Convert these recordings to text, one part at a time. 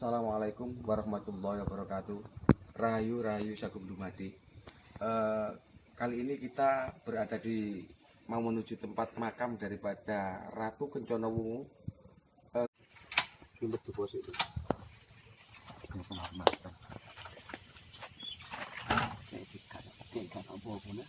Assalamualaikum warahmatullahi wabarakatuh. Rahayu Rahayu Sagung Dumadi. Kali ini kita berada di mau menuju tempat makam daripada Ratu Kencana Wungu. Ini deposit itu. Penghormatan. Kayak apa-apa.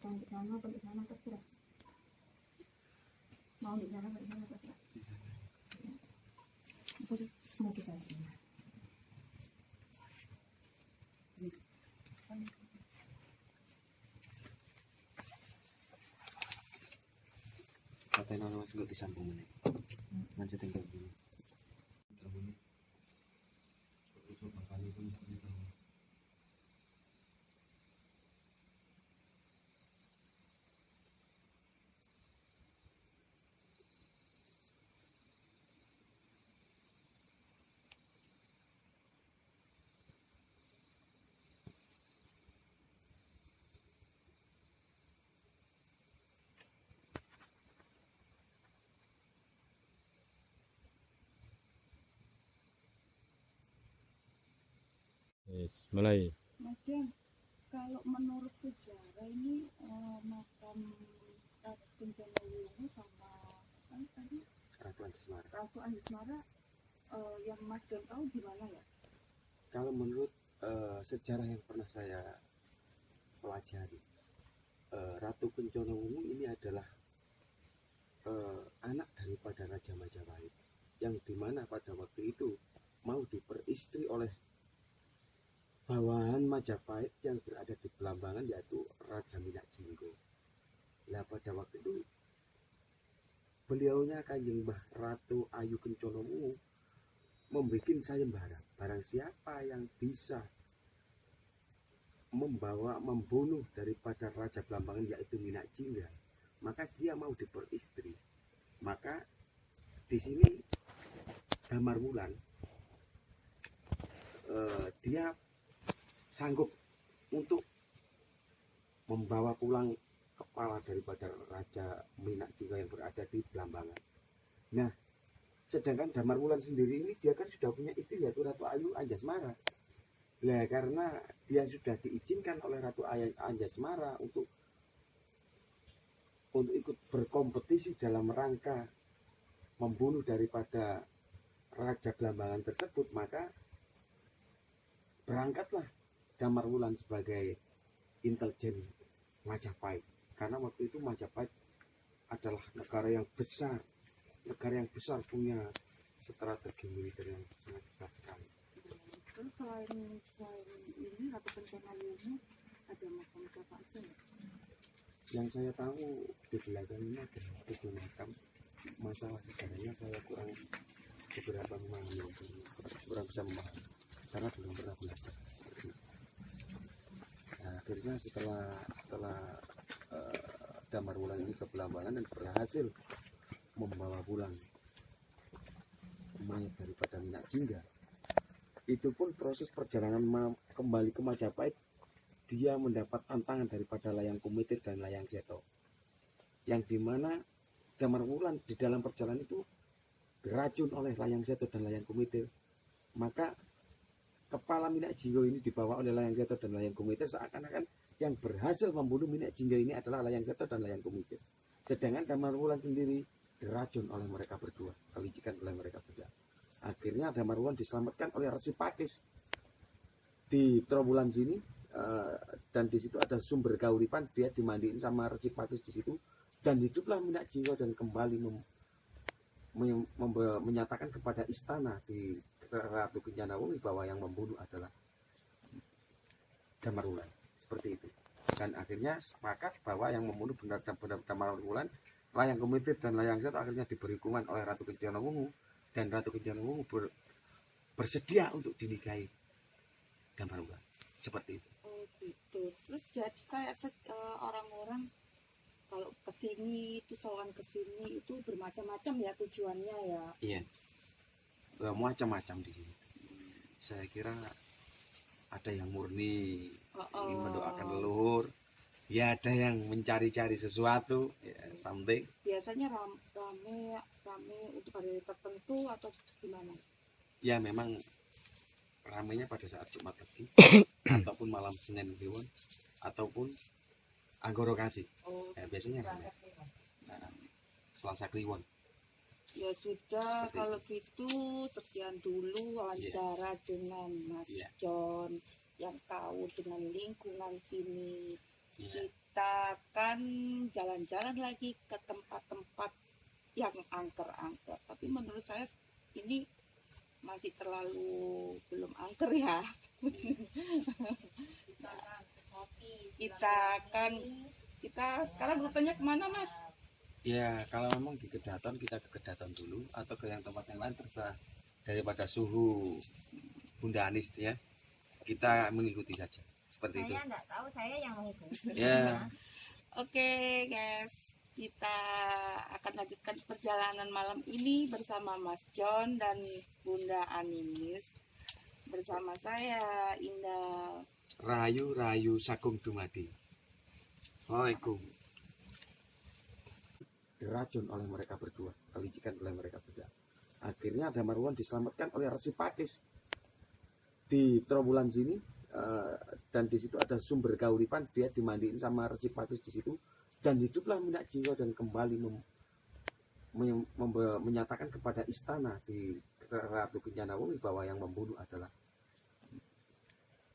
Di sana atau di sana terserah. Mau di sana atau di sana terserah. Mau di sana. Katanya nama juga disambung ini. Lanjut tinggal dulu. Yes, mulai. Mas Jan, kalau menurut sejarah ini makam Ratu Kencana Wungu sama apa tadi? Ratu Anjasmara. Ratu Anjasmara yang Mas Jan tahu gimana ya? Kalau menurut sejarah yang pernah saya pelajari, Ratu Kencana Wungu ini adalah anak daripada Raja Majapahit, yang dimana pada waktu itu mau diperistri oleh bawahan Majapahit yang berada di Belambangan, yaitu Raja Minakjinggo. Nah, pada waktu itu beliaunya Kanjeng Mbah Ratu Ayu Kencana Wungu membuat sayembara, barang siapa yang bisa membunuh daripada Raja Belambangan yaitu Minakjingga, maka dia mau diperistri. Maka di sini Damar Wulan dia sanggup untuk membawa pulang kepala daripada Raja Minakjingga yang berada di Belambangan. Nah, sedangkan Damar Wulan sendiri ini dia kan sudah punya istri yaitu Ratu Ayu Anjasmara. Nah, karena dia sudah diizinkan oleh Ratu Ayu Anjasmara untuk ikut berkompetisi dalam rangka membunuh daripada Raja Belambangan tersebut, maka berangkatlah Damar Wulan sebagai intelijen Majapahit, karena waktu itu Majapahit adalah negara yang besar punya strategi militer yang sangat besar sekali. Terus selain ini Ratu Kencana Wungu ada makam siapa aja ya? Yang saya tahu di belakang ini ada 7 makam. Masalah sejarahnya saya kurang bisa memahami karena belum pernah belajar. Nah, akhirnya setelah Damar Wulan ini ke Belambangan dan berhasil membawa pulang mayat daripada Minakjingga, itu pun proses perjalanan kembali ke Majapahit dia mendapat tantangan daripada Layang Kumitir dan Layang Seto, yang dimana Damar Wulan di dalam perjalanan itu diracun oleh Layang Seto dan Layang Kumitir. Maka kepala Minakjingga ini dibawa oleh Layang Seto dan Layang Kumitir, seakan-akan yang berhasil membunuh Minakjingga ini adalah Layang Seto dan Layang Kumitir. Sedangkan Damar Wulan sendiri diracun oleh mereka berdua, kelicikan oleh mereka berdua. Akhirnya Damar Wulan diselamatkan oleh Resi Pakis di Trowulan sini, dan di situ ada sumber kauripan, dia dimandiin sama Resi Pakis di situ, dan hiduplah Minakjingga dan kembali menyatakan kepada istana di Ratu Kencana Wungu bahwa yang membunuh adalah Damar Wulan, seperti itu. Dan akhirnya sepakat bahwa yang membunuh benar-benar Damar Wulan, Layang Kumitir dan Layang Seto akhirnya diberi hukuman oleh Ratu Kencana Wungu, dan Ratu Kencana Wungu bersedia untuk dinikahi Damar Wulan, seperti itu. Oh gitu. Terus jadi kayak orang-orang kalau kesini itu soal kesini itu bermacam-macam ya tujuannya ya. Iya, macam-macam di sini. Saya kira ada yang murni ingin mendoakan leluhur, ya ada yang mencari-cari sesuatu, ya, something. Biasanya rame untuk hari tertentu atau gimana? Ya memang ramainya pada saat Jumat Legi ataupun malam Senin Kliwon ataupun Anggoro Kasih. Ya, biasanya ramai. Nah, Selasa Kliwon. Ya sudah, Seperti kalau gitu sekian dulu wawancara dengan Mas John yang tahu dengan lingkungan sini. Kita akan jalan-jalan lagi ke tempat-tempat yang angker-angker. Tapi menurut saya ini masih terlalu belum angker ya. Kita sekarang rutenya kemana, Mas? Ya kalau memang di Kedaton kita ke Kedaton dulu atau ke yang tempat yang lain terserah, daripada suhu Bunda Anis ya, kita mengikuti saja seperti itu. Saya nggak tahu, saya yang mengikuti. Ya. Oke guys, kita akan lanjutkan perjalanan malam ini bersama Mas John dan Bunda Aninis. Bersama saya Indah Rayu Sakung Dumadi. Waalaikum. Diracun oleh mereka berdua, kelicikan oleh mereka berdua. Akhirnya Damarwulan diselamatkan oleh Resi Pakis di Trowulan sini, dan di situ ada sumber kauripan. Dia dimandiin sama Resi Pakis di situ dan hiduplah minyak jiwa dan kembali menyatakan kepada istana di Ratu Kencana Wungi bahwa yang membunuh adalah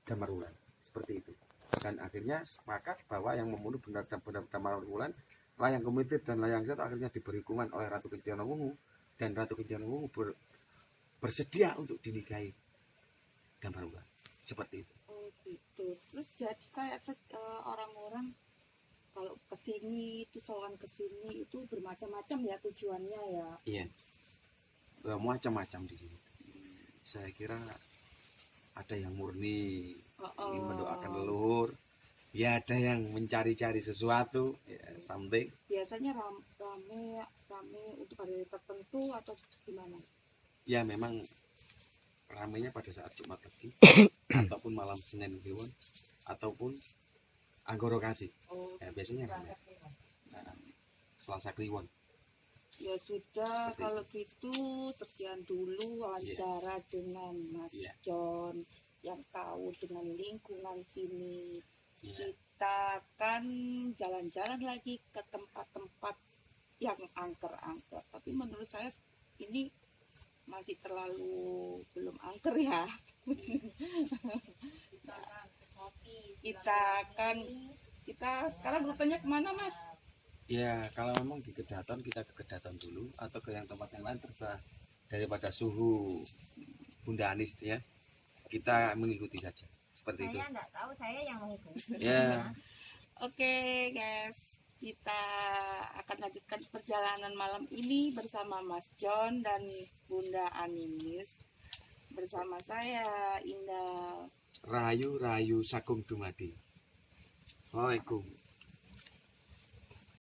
Damarwulan. Seperti itu. Dan akhirnya sepakat bahwa yang membunuh benar-benar Damarwulan, Layang Kumitir dan Layang Seto akhirnya diberi hukuman oleh Ratu Kencana Wungu, dan Ratu Kencana Wungu bersedia untuk dinikahi Damarwulan. Seperti itu. Oh gitu. Terus jadi kayak orang-orang kalau kesini itu soal kesini itu bermacam-macam ya tujuannya ya. Iya, macam-macam di sini. Saya kira ada yang murni ingin mendoakan leluhur, ya ada yang mencari-cari sesuatu, ya, something. Biasanya rame untuk hari tertentu atau gimana? Ya memang ramainya pada saat Jumat Legi ataupun malam Senin Kliwon ataupun Anggoro Kasih. Ya, biasanya ramai. Nah, Selasa Kliwon. Ya sudah, Seperti kalau gitu sekian dulu wawancara dengan Mas John yang tahu dengan lingkungan sini. Kita akan jalan-jalan lagi ke tempat-tempat yang angker-angker. Tapi menurut saya ini masih terlalu belum angker ya. Kita sekarang rutenya kemana, Mas? Ya kalau memang di Kedaton kita ke Kedaton dulu atau ke yang tempat yang lain terserah, daripada suhu Bunda Anis ya, kita mengikuti saja seperti itu. Saya nggak tahu, saya yang mengikuti. Ya. Oke guys, kita akan lanjutkan perjalanan malam ini bersama Mas John dan Bunda Aninis. Bersama saya Indah Rayu Sakung Dumadi. Waalaikum.